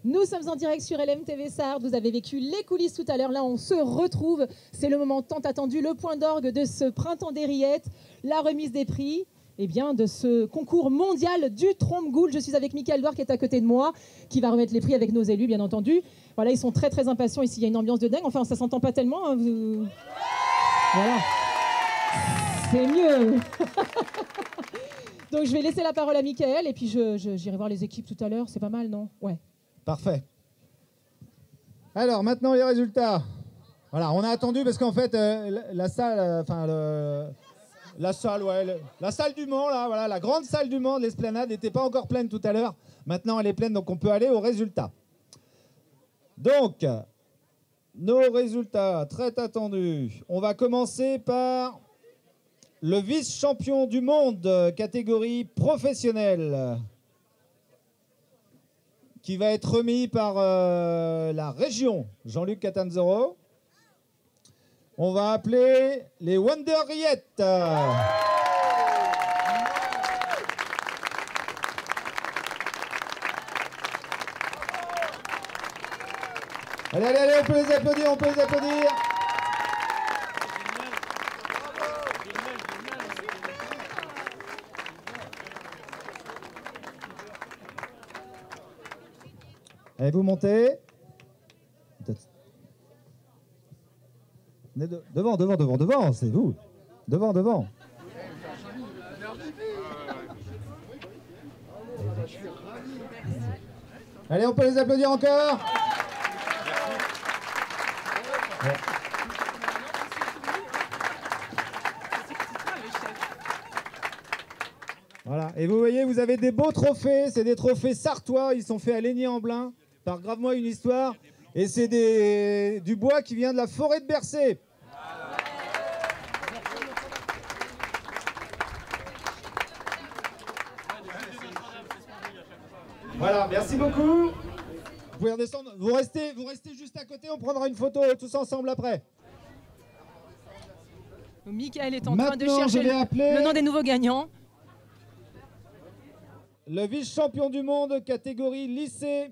Nous sommes en direct sur LMTV Sarthe. Vous avez vécu les coulisses tout à l'heure. Là, on se retrouve. C'est le moment tant attendu, le point d'orgue de ce printemps des rillettes, la remise des prix. Eh bien, de ce concours mondial du trompe-goule. Je suis avec Mickaël Douard qui est à côté de moi, qui va remettre les prix avec nos élus, bien entendu. Voilà, ils sont très très impatients ici. Il y a une ambiance de dingue. Enfin, ça s'entend pas tellement. Hein, Voilà. C'est mieux. Donc, je vais laisser la parole à Mickaël et puis j'irai voir les équipes tout à l'heure. C'est pas mal, non? Ouais. Parfait. Alors, maintenant, les résultats. Voilà, on a attendu parce qu'en fait, la salle, la salle du Mans, là, voilà, la grande salle du Mans, l'esplanade, n'était pas encore pleine tout à l'heure. Maintenant, elle est pleine, donc on peut aller aux résultats. Donc, nos résultats, très attendus. On va commencer par le vice-champion du monde, catégorie professionnelle, qui va être remis par la région, Jean-Luc Catanzaro. On va appeler les Wonder Rillettes. Allez, allez, allez, on peut les applaudir, on peut les applaudir. Allez, vous montez. Devant, c'est vous. Devant. Allez, on peut les applaudir encore. Voilà, et vous voyez, vous avez des beaux trophées, c'est des trophées sartois, ils sont faits à Légny-en-Blain, par Grave-moi une histoire, et c'est du bois qui vient de la forêt de Bercé. Voilà, merci beaucoup. Vous pouvez redescendre, vous restez juste à côté, on prendra une photo tous ensemble après. Mickaël est en train de chercher le nom des nouveaux gagnants. Le vice-champion du monde, catégorie lycée,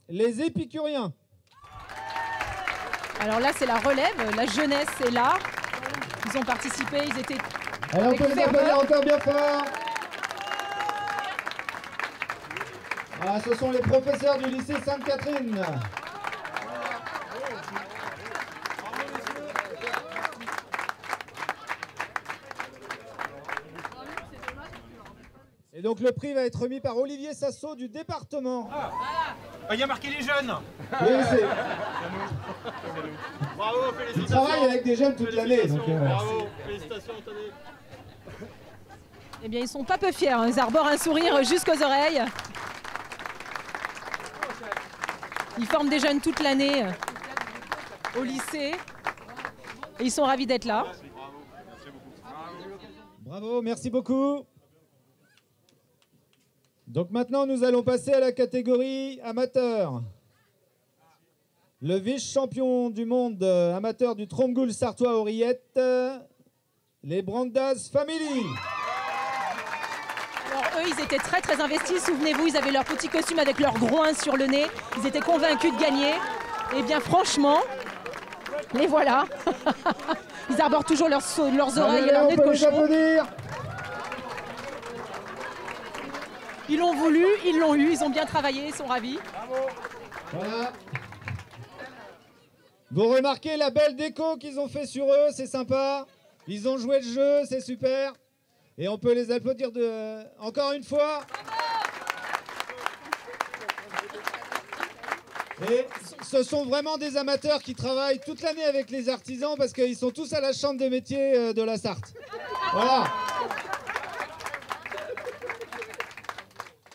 les épicuriens. Alors là, c'est la relève, la jeunesse est là. Ils ont participé, ils étaient. Alors on peut les applaudir encore bien fort. Voilà, ce sont les professeurs du lycée Sainte-Catherine. Et donc le prix va être remis par Olivier Sassot du département. Ah, il y a marqué les jeunes. Oui, c'est... Bravo, félicitations. Il travaille avec des jeunes toute l'année. Bravo, félicitations, Anthony. Eh bien, ils sont pas peu fiers, hein. Ils arborent un sourire jusqu'aux oreilles. Ils forment des jeunes toute l'année au lycée. Et ils sont ravis d'être là. Bravo, merci beaucoup. Donc maintenant, nous allons passer à la catégorie amateur. Le vice-champion du monde amateur du trompe-goule sartois aux rillettes, les Brandas Family. Alors eux, ils étaient très très investis. Souvenez-vous, ils avaient leur petit costume avec leur groin sur le nez. Ils étaient convaincus de gagner. Et bien franchement, les voilà. Ils arborent toujours leurs oreilles et leur nez de cochon. Ils l'ont voulu, ils l'ont eu, ils ont bien travaillé, ils sont ravis. Voilà. Vous remarquez la belle déco qu'ils ont fait sur eux, c'est sympa. Ils ont joué le jeu, c'est super. Et on peut les applaudir encore une fois. Et ce sont vraiment des amateurs qui travaillent toute l'année avec les artisans parce qu'ils sont tous à la chambre des métiers de la Sarthe. Voilà.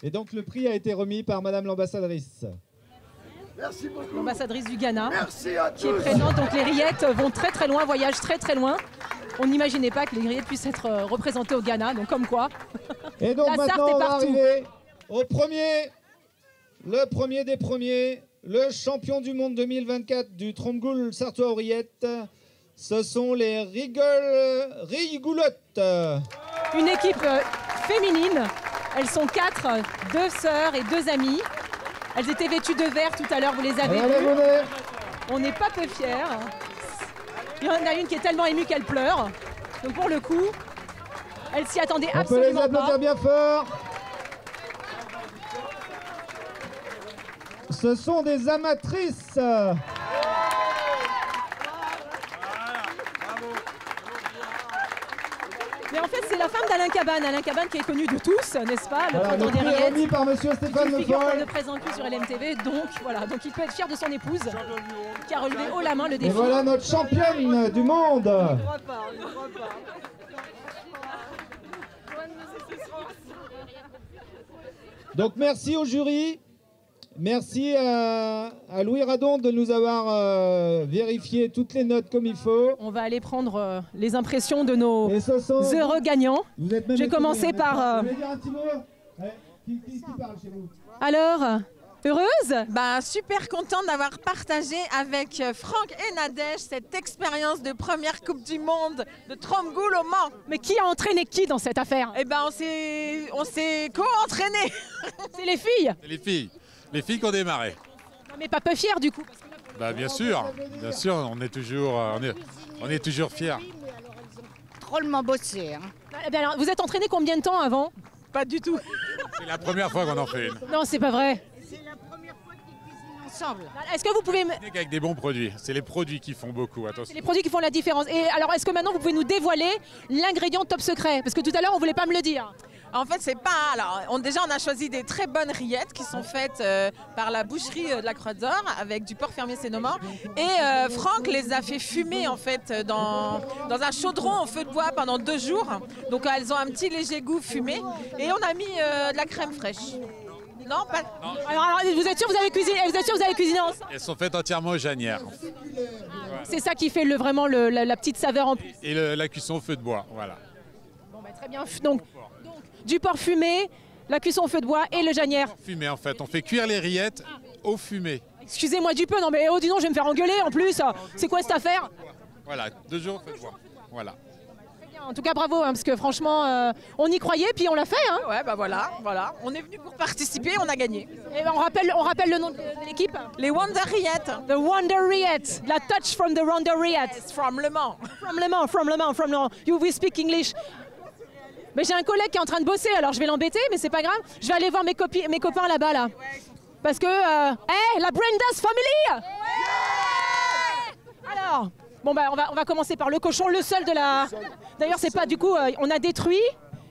Et donc le prix a été remis par Madame l'ambassadrice. Merci beaucoup. L'ambassadrice du Ghana. Merci à tous. Qui est présente. Donc les rillettes vont très très loin, voyagent très très loin. On n'imaginait pas que les rillettes puissent être représentées au Ghana, donc comme quoi. Et donc la maintenant Sarthe on est va partout. arriver au le premier des premiers, le champion du monde 2024 du trompe-goule sartois aux rillettes. Ce sont les Rigoulottes. Une équipe féminine. Elles sont 4, 2 sœurs et 2 amies. Elles étaient vêtues de vert tout à l'heure, vous les avez Allez, vues. venez. On n'est pas peu fiers. Il y en a une qui est tellement émue qu'elle pleure. Donc pour le coup, elle s'y attendait On peut les absolument applaudir pas. bien fort. Ce sont des amatrices. Mais en fait, c'est la femme d'Alain Cabane. Alain Cabane qui est connu de tous, n'est-ce pas? Le Voilà, le printemps des prix est remis rillettes. par monsieur Stéphane Une Le figure qu'on Foll. ne présente plus sur LMTV. Donc voilà, donc il peut être fier de son épouse qui a relevé haut la main le Et défi. voilà notre championne du monde. Donc merci au jury. Merci à Louis Radon de nous avoir vérifié toutes les notes comme il faut. On va aller prendre les impressions de nos Et ce sont... heureux gagnants. Vous êtes même J'ai étonnés, commencé n'est-ce par, pas Vous voulez dire un petit mot? Ouais. Qui parle chez vous? Alors, heureuse? Bah, super contente d'avoir partagé avec Franck et Nadège cette expérience de première Coupe du Monde de Tromgoul au Mans. Mais qui a entraîné qui dans cette affaire? Eh ben, on s'est co-entraînés. C'est les filles. Les filles qui ont démarré. Non, mais pas peu fières du coup. Bah, bien sûr, on est toujours fiers. Drôlement bossé. Hein. Eh bien, alors, vous êtes entraîné combien de temps avant? Pas du tout. C'est la première fois qu'on en fait une. Non, c'est pas vrai. C'est la première fois qu'ils cuisinent ensemble. Est-ce que vous pouvez me... Avec des bons produits. C'est les produits qui font beaucoup, C'est attention. les produits qui font la différence. Et alors, est-ce que maintenant vous pouvez nous dévoiler l'ingrédient top secret? Parce que tout à l'heure, on voulait pas me le dire. En fait, c'est pas. Alors, déjà, on a choisi des très bonnes rillettes qui sont faites par la boucherie de la Croix d'Or avec du porc fermier Sénoman. Et Franck les a fait fumer en fait dans un chaudron au feu de bois pendant 2 jours. Donc, elles ont un petit léger goût fumé. Et on a mis de la crème fraîche. Non, pas. Alors, vous êtes sûr que vous avez cuisiné, ensemble? Elles sont faites entièrement aux janières. C'est ça qui fait vraiment la petite saveur en plus. Et la cuisson au feu de bois, voilà. Bon, bah, très bien. Donc, du porc fumé, la cuisson au feu de bois et le janière. Fumé en fait, on fait cuire les rillettes au fumé. Excusez-moi du peu, non mais oh dis donc, je vais me faire engueuler en plus. C'est quoi cette affaire? Voilà, 2 jours au feu de bois. Voilà. En tout cas, bravo, hein, parce que franchement, on y croyait, puis on l'a fait. Hein. Ouais, bah voilà. On est venu pour participer, on a gagné. Et on rappelle le nom de l'équipe. Les Wonder Rillettes. The Wonder Rillettes, la touch from the Wonder Rillettes. It's from Le Mans. From Le Mans. You will speak English. Mais j'ai un collègue qui est en train de bosser, alors je vais l'embêter, mais c'est pas grave. Je vais aller voir mes copains là-bas, là. Parce que, la Brenda's Family. Alors, bon bah on va commencer par le cochon, le seul de la... D'ailleurs, c'est pas du coup, on a détruit,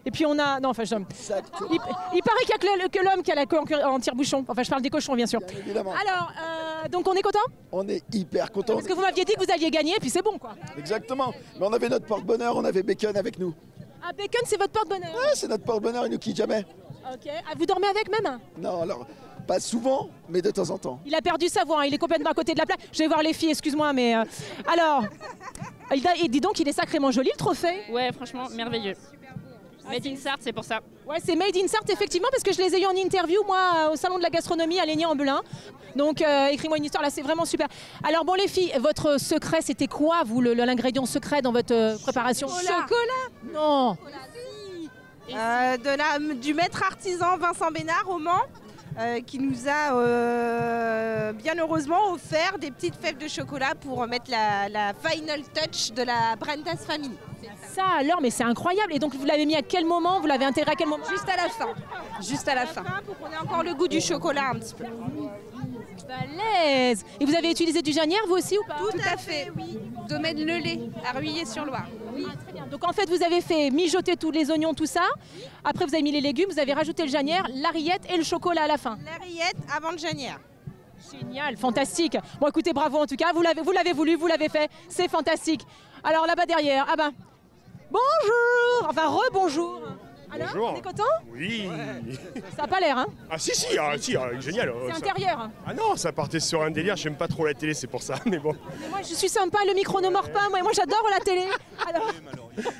et puis on a... Non, enfin, il paraît qu'il n'y a que l'homme qui a la queue en tire-bouchon. Enfin, je parle des cochons, bien sûr. Bien évidemment. Alors, donc on est content? On est hyper contents. Parce que vous m'aviez dit que vous alliez gagner, et puis c'est bon, quoi. Exactement. Mais on avait notre porte-bonheur, on avait Bacon avec nous. Ah, Bacon, c'est votre porte-bonheur. Ouais, c'est notre porte-bonheur, il nous quitte jamais. Ok. Ah, vous dormez avec même? Non, alors, pas souvent, mais de temps en temps. Il a perdu sa voix, hein, il est complètement à côté de la plaque. Je vais voir les filles, excuse-moi, mais... alors, il dit donc qu'il est sacrément joli, le trophée. Ouais, franchement, merveilleux. Made in Sarthe, c'est pour ça. Ouais, c'est Made in Sarthe, effectivement, parce que je les ai eu en interview, moi, au Salon de la Gastronomie à Lénier-en-Belin. Donc, écris-moi une histoire, là, c'est vraiment super. Alors, bon, les filles, votre secret, c'était quoi, vous, l'ingrédient secret dans votre préparation? Chocolat. Non. Du maître artisan Vincent Bénard au Mans, qui nous a bien heureusement offert des petites fèves de chocolat pour mettre la final touch de la Brenda's Family. Ça alors, mais c'est incroyable. Et donc vous l'avez mis à quel moment? Vous l'avez intégré à quel moment? Juste à la fin. Juste à la fin. Pour qu'on ait encore le goût du chocolat un petit peu. Balèze. Et vous avez utilisé du janière, vous aussi, ou pas? Tout à fait, oui. Domaine Le Lait, à Ruillé-sur-Loire. Oui. Ah, très bien. Donc en fait, vous avez fait mijoter tous les oignons, tout ça. Après, vous avez mis les légumes, vous avez rajouté le janière, la rillette et le chocolat à la fin. La rillette avant le janière. Génial, fantastique. Bon, écoutez, bravo en tout cas. Vous l'avez voulu, vous l'avez fait. C'est fantastique. Alors là-bas derrière, ah bah, bonjour. Enfin, rebonjour. Alors, Bonjour. on est content? Oui. Ça n'a pas l'air, hein? Ah si, génial. C'est ça. intérieur. Ah non, ça partait sur un délire, j'aime pas trop la télé, c'est pour ça, mais bon. Mais moi, je suis sympa, le micro ne mord pas. Moi j'adore la télé. Alors,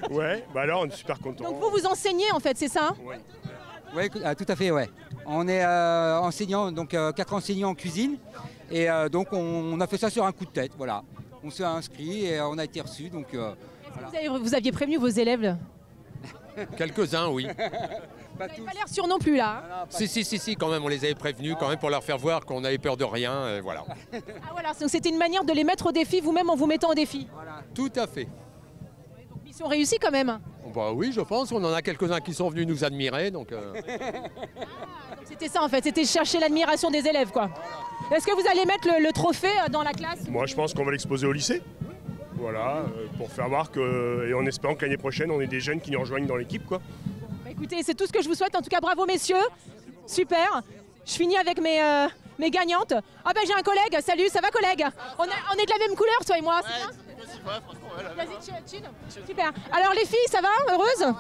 Ouais, bah alors on est super contents. donc vous enseignez en fait, c'est ça, hein? Oui, tout à fait, ouais. On est enseignant, donc 4 enseignants en cuisine. Et donc on a fait ça sur un coup de tête, voilà. On s'est inscrit et on a été reçus, donc voilà. Vous aviez prévenu vos élèves? Quelques-uns, oui. Vous n'avez pas l'air sûr non plus là. Hein. Si, quand même, on les avait prévenus quand même pour leur faire voir qu'on avait peur de rien, et voilà. Ah voilà, donc c'était une manière de les mettre au défi, vous-même en vous mettant au défi. Tout à fait. Donc, mission réussie quand même. Bah oui, je pense, on en a quelques-uns qui sont venus nous admirer, donc... Donc c'était ça en fait, c'était chercher l'admiration des élèves quoi. Est-ce que vous allez mettre le trophée dans la classe? Moi, je pense qu'on va l'exposer au lycée. Voilà, pour faire voir que, et en espérant que l'année prochaine, on ait des jeunes qui nous rejoignent dans l'équipe, quoi. Bah, écoutez, c'est tout ce que je vous souhaite. En tout cas, bravo messieurs. Super. Je finis avec mes gagnantes. Ah ben j'ai un collègue. Salut, ça va collègue? On est de la même couleur, toi et moi. Vas-y, Chine. Super. Alors les filles, ça va? Heureuses?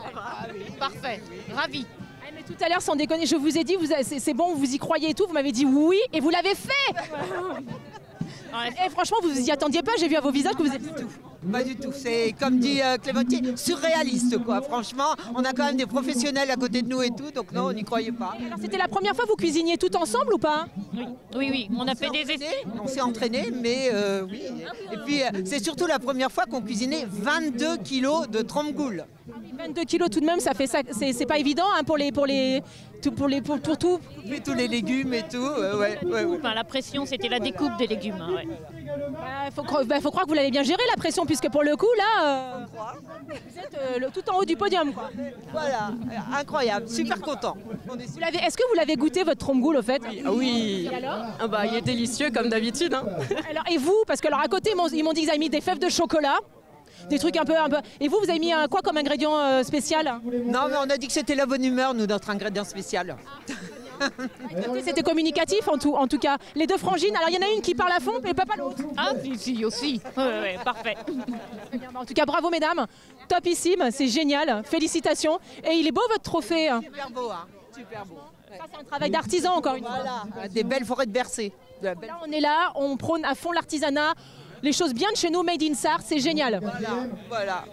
Parfait, ravi. Mais tout à l'heure, sans déconner, je vous ai dit, c'est bon, vous y croyez et tout. Vous m'avez dit oui et vous l'avez fait. Et franchement, vous vous y attendiez pas, j'ai vu à vos visages que vous êtes tout. Pas du tout, c'est comme dit Clémentine, surréaliste quoi. Franchement, on a quand même des professionnels à côté de nous et tout, donc non, on n'y croyait pas. Alors c'était la première fois que vous cuisiniez tout ensemble ou pas? Oui, on a fait des essais. On s'est entraîné, mais oui. Et puis c'est surtout la première fois qu'on cuisinait 22 kilos de trompe-goule. 22 kilos tout de même, ça fait ça, c'est pas évident hein, pour tout. Et tous les légumes et tout, ouais. Enfin, la pression, c'était la découpe des légumes. Hein, ouais. Faut croire que vous l'avez bien géré la pression, puisque pour le coup là, vous êtes tout en haut du podium quoi. Voilà, incroyable, super content. Est-ce que vous l'avez goûté votre trompe-goule au fait? Oui. Et alors? Ah bah, il est délicieux comme d'habitude. Hein. Alors et vous, parce que alors à côté ils m'ont dit qu'ils avaient mis des fèves de chocolat. Des trucs un peu... Et vous avez mis quoi comme ingrédient spécial? Non, mais on a dit que c'était la bonne humeur, nous, notre ingrédient spécial. C'était communicatif en tout cas. Les deux frangines, alors il y en a une qui parle à fond, mais pas l'autre. Ah, si, aussi. Ouais, parfait. En tout cas, bravo mesdames. Topissime, c'est génial. Félicitations. Et il est beau votre trophée. Super beau, hein. Super beau. Ça, c'est un travail d'artisan encore une fois. Voilà, des belles forêts de Bercé. Là, on est là, on prône à fond l'artisanat. Les choses bien de chez nous, made in Sarthe, c'est génial. Voilà.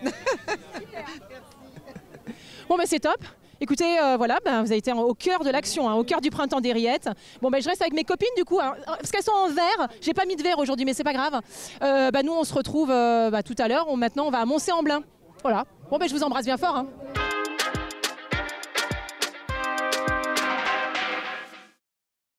Bon, ben c'est top. Écoutez, voilà, vous avez été au cœur de l'action, hein, au cœur du printemps des Rillettes. Bon, je reste avec mes copines du coup, hein, parce qu'elles sont en verre. J'ai pas mis de verre aujourd'hui, mais c'est pas grave. Nous, on se retrouve tout à l'heure. Maintenant, on va à Mont-Saint-en-Blain. Voilà. Bon, je vous embrasse bien fort. Hein.